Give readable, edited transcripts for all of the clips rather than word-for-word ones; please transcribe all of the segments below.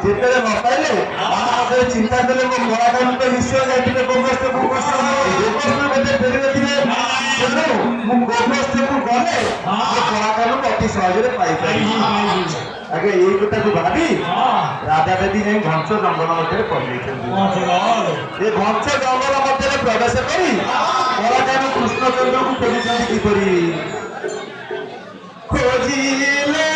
ଯେତେବେଳେ ନ ପାଇଲେ ମନରେ ଚିନ୍ତା କଲେ ମୋ କଳାକାରଙ୍କୁ ତ ନିଶ୍ଚୟ ଯାଇଥିଲେ ଗୋମସ୍ତକୁ ବୋଧେ ଫେରିନଥିବେ। ତେଣୁ ମୁଁ ଗୋମସ୍ତକୁ ଗଲେ ମୋ କଳାକାରଙ୍କୁ ଅତି ସହଜରେ ପାଇପାରିବି। ଆଜ୍ଞା ଏଇ କଥାକୁ ଭାବି ରାଧା ଦେବୀ ଯାଇ ଘଞ୍ଚ ଜଙ୍ଗଲ ମଧ୍ୟରେ ପଡ଼ିଯାଇଛନ୍ତି। ଏ ଘଞ୍ଚ ଜଙ୍ଗଲ ମଧ୍ୟରେ ପ୍ରବେଶ କରି କଳାକାର କୃଷ୍ଣଚନ୍ଦ୍ରକୁ ଖୋଜିଛନ୍ତି କିପରି ଖୋଜିଲେ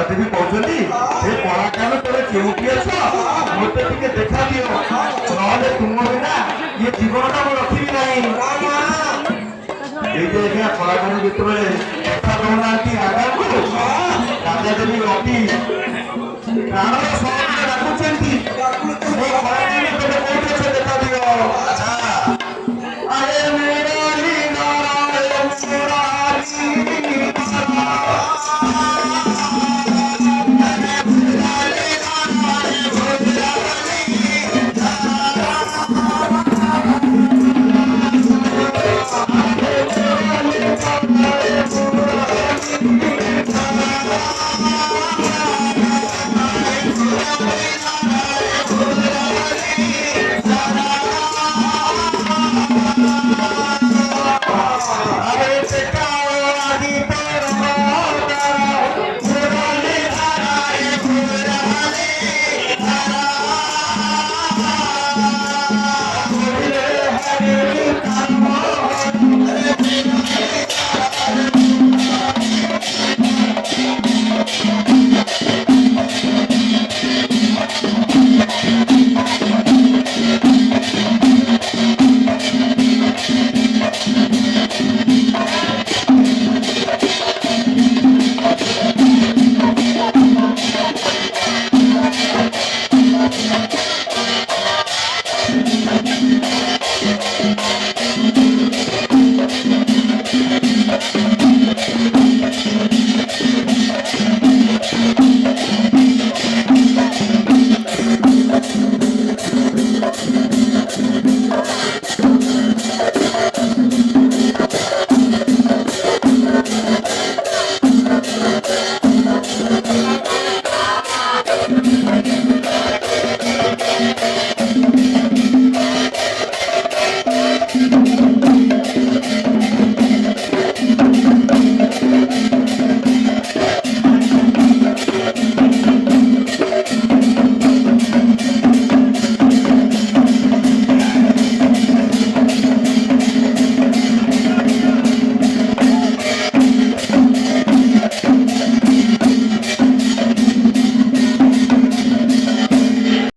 ଦେବୀ କହୁଛନ୍ତି ସେ କଳାକାର ତୋର କେଉଁଠି ଅଛ ମୋତେ ଟିକେ ଦେଖା ଦିଅ ନହେଲେ ତୁମ ବିନା ଇଏ ଜୀବନଟା ମୁଁ ରଖିବି ନାହିଁ। ଏଇଠି ଆଜ୍ଞା କଳାକାର ଯେତେବେଳେ ଦେଖା ଦଉନାହାନ୍ତି ଆଗାକୁ ରାଜା ଦେବୀ ଅତି ପ୍ରାଣର ସହରରେ ଡାକୁଛନ୍ତି କଳାକାର ତୋର କୋଉଠି ଅଛ ଦେଖା ଦିଅ।